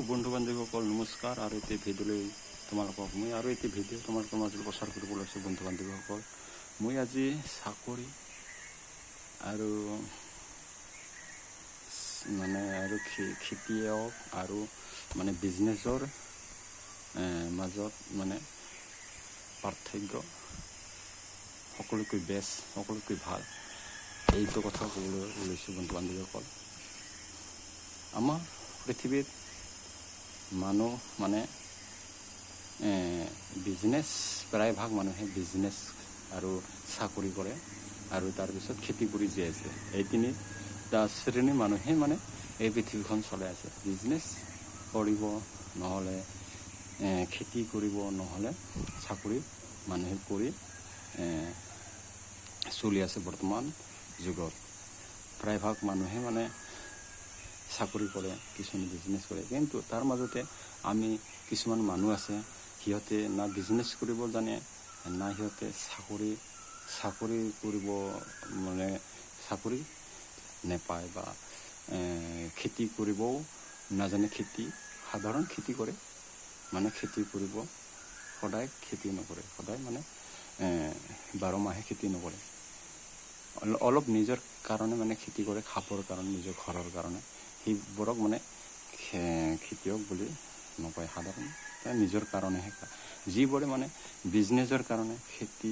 বন্ধু বান্ধৱীসকল নমস্কাৰ। আৰু এটি ভিডিঅ'লৈ তোমালোকক মই আৰু এটি ভিডিঅ' তোমালোকৰ মাজত প্ৰচাৰ কৰিব লৈছোঁ। বন্ধু বান্ধৱীসকল, মই আজি চাকৰি আৰু খেতিয়ক আৰু বিজনেছৰ মাজত পাৰ্থক্য, সকলোতকৈ বেষ্ট, সকলোতকৈ ভাল, এইটো কথা ক'বলৈ ওলাইছোঁ। বন্ধু বান্ধৱীসকল, আমাৰ পৃথিৱীত মানুহ বিজনেছ, প্ৰায়ভাগ মানুহে বিজনেছ আৰু চাকৰি কৰে আৰু তাৰপিছত খেতি কৰি জীয়াই আছে। এই তিনিটা শ্ৰেণীৰ মানুহে এই পৃথিৱীখন চলাই আছে। বিজনেছ কৰিব, নহ'লে খেতি কৰিব, নহ'লে চাকৰি মানুহে কৰি চলি আছে। বৰ্তমান যুগত প্ৰায়ভাগ মানুহে চাকৰি কৰে, কিছুমান বিজনেছ কৰে, কিন্তু তাৰ মাজতে আমি কিছুমান মানুহ আছে, সিহঁতে না বিজনেছ কৰিব জানে, না সিহঁতে চাকৰি কৰিব চাকৰি নেপায়, বা খেতি কৰিবও নাজানে। সাধাৰণ খেতি কৰে, খেতি কৰিব, সদায় খেতি নকৰে, সদায় 12 মাহে খেতি নকৰে, অলপ নিজৰ কাৰণে খেতি কৰে, খাবৰ কাৰণে, নিজৰ ঘৰৰ কাৰণে। সেইবোৰক খেতিয়ক বুলি নকয়, সাধাৰণ নিজৰ কাৰণেহে কয়। যিবোৰে বিজনেছৰ কাৰণে খেতি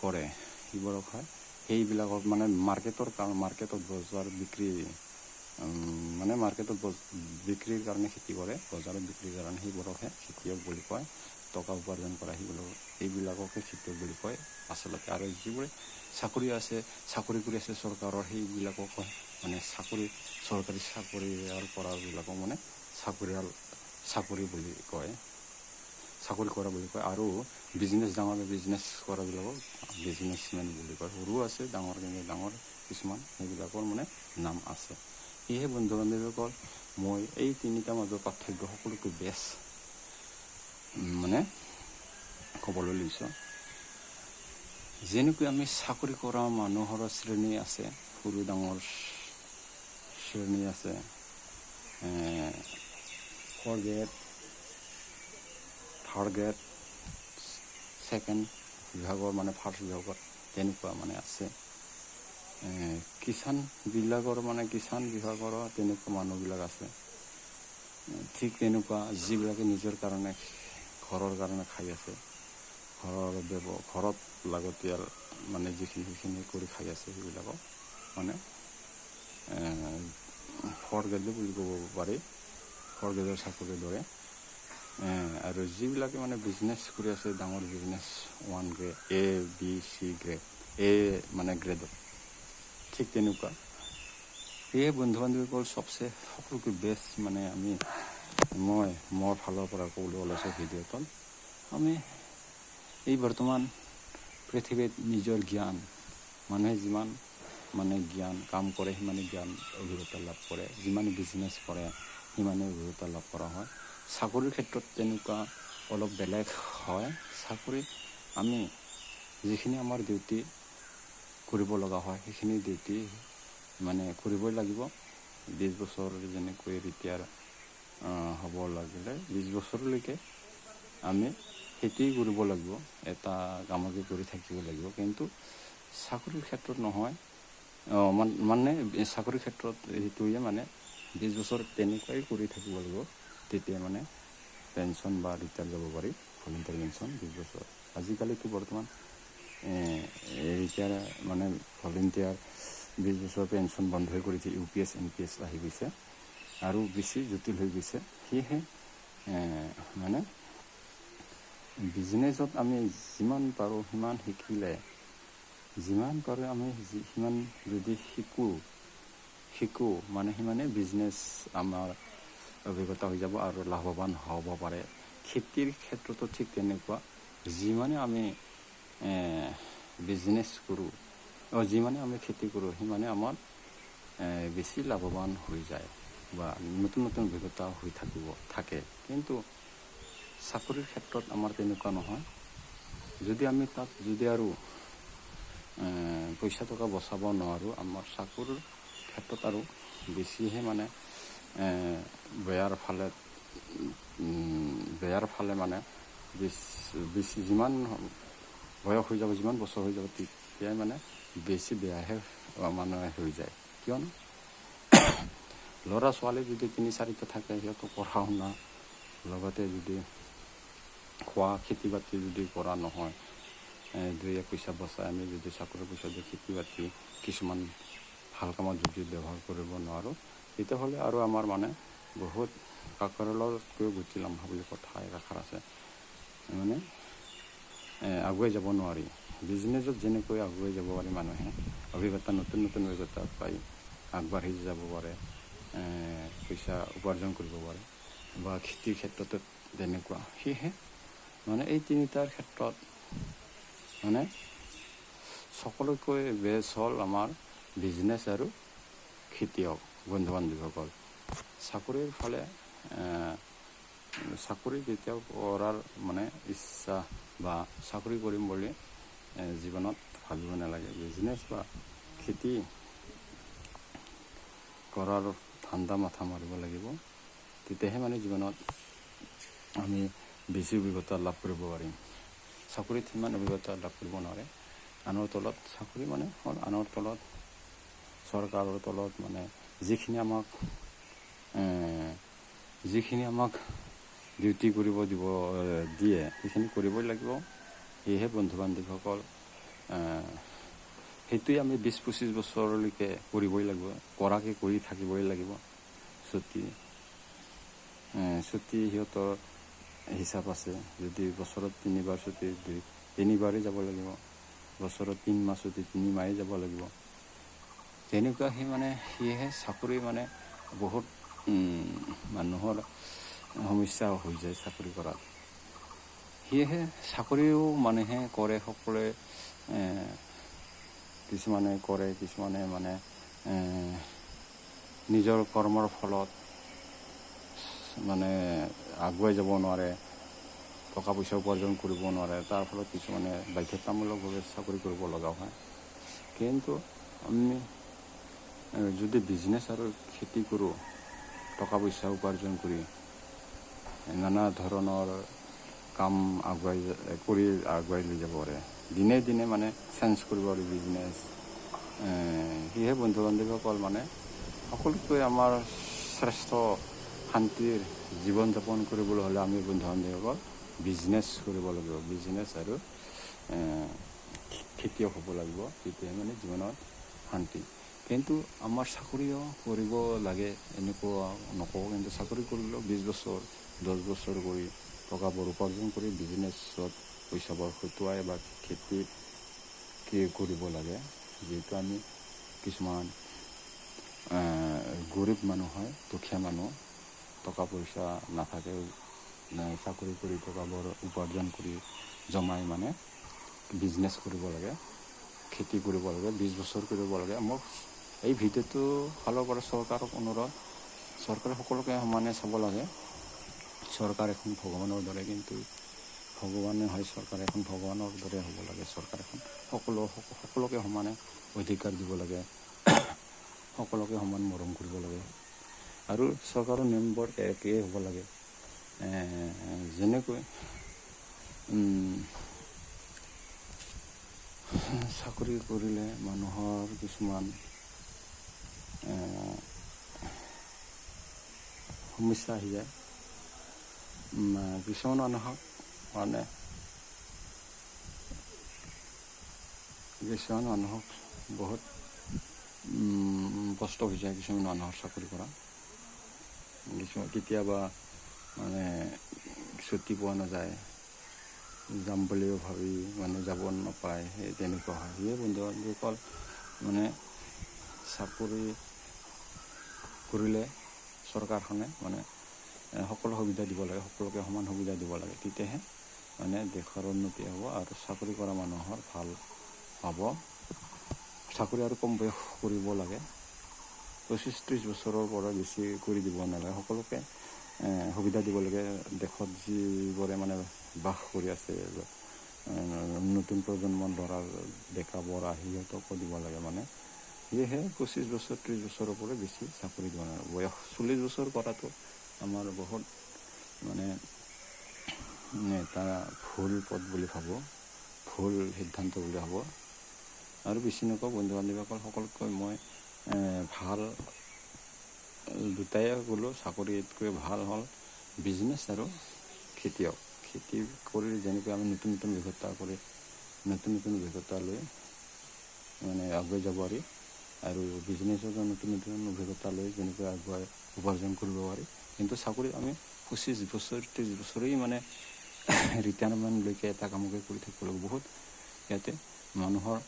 কৰে, সেইবোৰক হয়, সেইবিলাকক মাৰ্কেটত বজাৰ বিক্ৰীৰ কাৰণে খেতি কৰে, বজাৰত বিক্ৰীৰ কাৰণে, সেইবোৰকহে খেতিয়ক বুলি কয়। টকা উপাৰ্জন কৰা সেইবিলাককে খেতিয়ক বুলি কয় আচলতে। আৰু যিবোৰে চাকৰি কৰি আছে চৰকাৰৰ, সেইবিলাকক চৰকাৰী চাকৰিয়াল কৰাবিলাকক চাকৰি বুলি কয়, চাকৰি কৰা বুলি কয়। আৰু ডাঙৰ বিজনেছ কৰাবিলাকক বিজনেছমেন বুলি কয়। সৰু আছে, ডাঙৰ কিছুমান, সেইবিলাকৰ নাম আছে। সেয়েহে বন্ধু বান্ধৱীসকল, মই এই তিনিটা মাজৰ পাৰ্থক্য, সকলোতকৈ বেষ্ট ক'বলৈ লৈছোঁ। যেনেকৈ আমি চাকৰি কৰা মানুহৰ শ্ৰেণী আছে, সৰু ডাঙৰ শ্ৰেণী আছে, 4th grade, 3rd grade, 2nd বিভাগৰ ফাৰ্ষ্ট বিভাগত তেনেকুৱা আছে। কিষাণ বিভাগৰ তেনেকুৱা মানুহবিলাক আছে। ঠিক তেনেকুৱা যিবিলাকে নিজৰ কাৰণে, ঘৰৰ কাৰণে খাই আছে, ঘৰত লাগতিয়াল যিখিনি কৰি খাই আছে, সেইবিলাকক 4th গ্ৰেড বুলি ক'ব পাৰি, 4th গ্ৰেডৰ চাকৰিৰ দৰে। আৰু যিবিলাকে বিজনেছ কৰি আছে, ডাঙৰ business, 1 grade, A, B, C grade, গ্ৰেডত, ঠিক তেনেকুৱা। সেয়ে বন্ধু বান্ধৱীসকল, সকলোতকৈ বেষ্ট মই মোৰ ফালৰ পৰা ক'বলৈ ওলাইছোঁ ভিডিঅ'টোত। আমি এই বৰ্তমান পৃথিৱীত নিজৰ জ্ঞান, মানুহে যিমান জ্ঞান কাম কৰে, সিমানে জ্ঞান অভিজ্ঞতা লাভ কৰে, যিমানে বিজনেছ কৰে, সিমানে অভিজ্ঞতা লাভ কৰা হয়। চাকৰিৰ ক্ষেত্ৰত তেনেকুৱা অলপ বেলেগ হয়। চাকৰি আমি যিখিনি আমাৰ ডিউটি কৰিব লগা হয়, সেইখিনি ডিউটি কৰিবই লাগিব। 20 বছৰ যেনেকৈ ৰিটায়াৰ হ'ব লাগিলে 20 বছৰলৈকে আমি সেইটোৱেই কৰিব লাগিব, এটা কামকে কৰি থাকিব লাগিব। কিন্তু চাকৰিৰ ক্ষেত্ৰত নহয়, চাকৰিৰ ক্ষেত্ৰত সেইটোৱে 20 বছৰ তেনেকুৱাই কৰি থাকিব লাগিব, তেতিয়া পেঞ্চন বা ৰিটায়াৰ যাব পাৰি, ভলেণ্টাৰী পেঞ্চন 20 বছৰ। আজিকালিতো বৰ্তমান ৰিটায়াৰ ভলেণ্টিয়াৰ 20 বছৰ পেঞ্চন বন্ধই কৰিছে, UPS NPS আহি গৈছে আৰু বেছি জটিল হৈ গৈছে। সেয়েহে বিজনেছত আমি যিমান পাৰোঁ সিমান শিকিলে, যিমান পাৰোঁ আমি সিমান যদি শিকোঁ সিমানে বিজনেছ আমাৰ অভিজ্ঞতা হৈ যাব আৰু লাভৱান হ'ব পাৰে। খেতিৰ ক্ষেত্ৰতো ঠিক তেনেকুৱা, যিমানে আমি বিজনেছ কৰোঁ, যিমানে আমি খেতি কৰোঁ, সিমানে আমাৰ বেছি লাভৱান হৈ যায় বা নতুন নতুন অভিজ্ঞতা হৈ থাকে। কিন্তু চাকৰিৰ ক্ষেত্ৰত আমাৰ তেনেকুৱা নহয়। যদি আমি তাত আৰু পইচা টকা বচাব নোৱাৰোঁ, আমাৰ চাকৰিৰ ক্ষেত্ৰত আৰু বেছিহে বেয়াৰ ফালে বেয়াৰ ফালে মানে বেছি যিমান বয়স হৈ যাব, যিমান বছৰ হৈ যাব, তেতিয়াই মানে বেছি বেয়াহে মানে হৈ যায়। কিয়নো ল'ৰা ছোৱালী যদি 3-4টা থাকে, সিহঁতক পঢ়া শুনা লগতে যদি খোৱা খেতি বাতি যদি কৰা নহয়, 2 পইচা বচাই আমি যদি চাকৰি পইচা দি খেতি বাতি কিছুমান ভাল কামত যদি ব্যৱহাৰ কৰিব নোৱাৰোঁ, তেতিয়াহ'লে আৰু আমাৰ মানে বহুত কাকৰলতকৈ গুটি লাম্ভা বুলি কথা এষাৰ আছে, মানে আগুৱাই যাব নোৱাৰি। বিজনেছত যেনেকৈ আগুৱাই যাব পাৰি মানুহে, অভিজ্ঞতা নতুন নতুন অভিজ্ঞতা পাই আগবাঢ়ি যাব পাৰে, পইচা উপাৰ্জন কৰিব পাৰে, বা খেতিৰ ক্ষেত্ৰতো তেনেকুৱা। সেয়েহে মানে এই 3টাৰ ক্ষেত্ৰত মানে সকলোতকৈ বেষ্ট হ'ল আমাৰ বিজনেছ আৰু খেতিয়ক বন্ধু বান্ধৱীসকল। চাকৰিৰ ফালে চাকৰি কেতিয়াও কৰাৰ মানে ইচ্ছা বা চাকৰি কৰিম বুলি জীৱনত ভাবিব নালাগে। বিজনেছ বা খেতি কৰাৰ ধান্দা মাথা মাৰিব লাগিব, তেতিয়াহে মানে জীৱনত আমি বেছি অভিজ্ঞতা লাভ কৰিব পাৰিম। চাকৰিত সিমান অভিজ্ঞতা লাভ কৰিব নোৱাৰে। আনৰ তলত চাকৰি মানে হ'ল আনৰ তলত, চৰকাৰৰ তলত, মানে যিখিনি আমাক ডিউটি কৰিব দিয়ে সেইখিনি কৰিবই লাগিব। সেয়েহে বন্ধু বান্ধৱীসকল, সেইটোৱে আমি 20-25 বছৰলৈকে কৰিবই লাগিব, কৰি থাকিবই লাগিব। ছুটি সিহঁতৰ হিচাপ আছে। যদি বছৰত 3বাৰ ছুটি, 3বাৰেই যাব লাগিব। বছৰত 3 মাহ ছুটি, 3 মাহেই যাব লাগিব। তেনেকুৱা সেয়েহে চাকৰি মানে বহুত মানুহৰ সমস্যা হৈ যায় চাকৰি কৰাত। সেয়েহে চাকৰিও মানুহে কৰে, সকলোৱে কিছুমানে কৰে, কিছুমানে মানে নিজৰ কৰ্মৰ ফলত মানে আগুৱাই যাব নোৱাৰে, টকা পইচা উপাৰ্জন কৰিব নোৱাৰে। তাৰ ফলত কিছুমানে বাধ্যতামূলকভাৱে চাকৰি কৰিব লগা হয়। কিন্তু আমি যদি বিজনেছ আৰু খেতি কৰোঁ, টকা পইচা উপাৰ্জন কৰি নানা ধৰণৰ কাম আগুৱাই লৈ যাব পাৰে। দিনে দিনে মানে চেঞ্জ কৰিব পাৰি বিজনেছ। সেয়েহে বন্ধু বান্ধৱীসকল, মানে সকলোতকৈ আমাৰ শ্ৰেষ্ঠ শান্তিৰ জীৱন যাপন কৰিবলৈ হ'লে আমি বন্ধু বান্ধৱীসকল বিজনেছ কৰিব লাগিব। বিজনেছ আৰু খেতিয়ক হ'ব লাগিব, তেতিয়াহে মানে জীৱনত শান্তি। কিন্তু আমাৰ চাকৰিও কৰিব লাগে এনেকুৱা নকওঁ, কিন্তু চাকৰি কৰিলেও 20 বছৰ 10 বছৰ কৰি টকাবোৰ উপাৰ্জন কৰি বিজনেছত পইচাবোৰ খটুৱাই বা খেতি কৰিব লাগে। যিহেতু আমি কিছুমান গৰীব মানুহ হয়, দুখীয়া মানুহ, টকা পইচা নাথাকে, চাকৰি কৰি টকাবোৰ উপাৰ্জন কৰি জমাই মানে বিজনেছ কৰিব লাগে, খেতি কৰিব লাগে, 20 বছৰ কৰিব লাগে। মোক এই ভিডিঅ'টো ফালৰ পৰা চৰকাৰক অনুৰোধ, চৰকাৰে সকলোকে সমানে চাব লাগে। চৰকাৰ এখন ভগৱানৰ দৰে, কিন্তু ভগৱানে হয় চৰকাৰ এখন ভগৱানৰ দৰে হ'ব লাগে। চৰকাৰ এখন সকলোকে সমানে অধিকাৰ দিব লাগে, সকলোকে সমান মৰম কৰিব লাগে। আৰু চৰকাৰৰ নিয়মবোৰ একেই হ'ব লাগে। যেনেকৈ চাকৰি কৰিলে মানুহৰ কিছুমান সমস্যা আহি যায়। কিছুমান মানুহক বহুত কষ্ট হৈ যায়। কিছুমান মানুহৰ চাকৰি কৰা, কেতিয়াবা মানে ছুটি পোৱা নাযায়, যাম বুলিও ভাবি মানে যাব নাপায়, সেই তেনেকুৱা হয়। সেয়ে বন্ধু বান্ধৱীসকল, মানে চাকৰি কৰিলে চৰকাৰখনে মানে সকলো সুবিধা দিব লাগে, সকলোকে সমান সুবিধা দিব লাগে, তেতিয়াহে মানে দেশৰ উন্নতি হ'ব আৰু চাকৰি কৰা মানুহৰ ভাল হ'ব। চাকৰি আৰু কম বয়স কৰিব লাগে, 25-30 বছৰৰ পৰা বেছি কৰি দিব নালাগে। সকলোকে সুবিধা দিব লাগে। দেশত যিবোৰে মানে বাস কৰি আছে, নতুন প্ৰজন্মৰ ল'ৰা ডেকা বৰা, সিহঁতকো দিব লাগে। মানে সেয়েহে 25 বছৰ 30 বছৰৰ পৰা বেছি চাকৰি দিব নালাগে। বয়স 40 বছৰ কৰাটো আমাৰ বহুত মানে এটা ভুল পথ বুলি ভাবোঁ, ভুল সিদ্ধান্ত বুলি ভাবোঁ। আৰু বেছি নকওঁ, বন্ধু বান্ধৱীসকল সকলোতকৈ মই ভাল দুটাই ক'লোঁ, চাকৰিতকৈ ভাল হ'ল বিজনেছ আৰু খেতিয়ক। খেতি কৰি যেনেকৈ আমি নতুন নতুন অভিজ্ঞতা লৈ মানে আগুৱাই যাব পাৰি, আৰু বিজনেছত নতুন নতুন অভিজ্ঞতা লৈ যেনেকৈ আগুৱাই উপাৰ্জন কৰিব পাৰি। কিন্তু চাকৰিত আমি 25 বছৰ 30 বছৰেই মানে ৰিটায়াৰমেণ্টলৈকে এটা কামকে কৰি থাকিব লাগিব। বহুত ইয়াতে মানুহৰ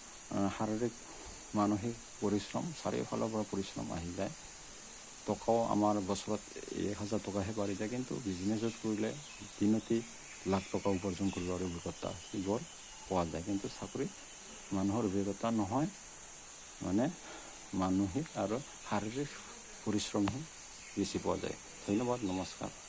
শাৰীৰিক মানসিক পৰিশ্ৰম চাৰিওফালৰ পৰা পৰিশ্ৰম আহি যায়। টকাও আমাৰ বছৰত 1000 টকাহে বাঢ়ি যায়, কিন্তু বিজনেছত কৰিলে দিনতেই লাখ টকা উপাৰ্জন কৰিব পাৰি, অভিজ্ঞতা সেইবোৰ পোৱা যায়। কিন্তু চাকৰিত মানুহৰ অভিজ্ঞতা নহয়, মানে মানসিক আৰু শাৰীৰিক পৰিশ্ৰমহে বেছি পোৱা যায়। ধন্যবাদ, নমস্কাৰ।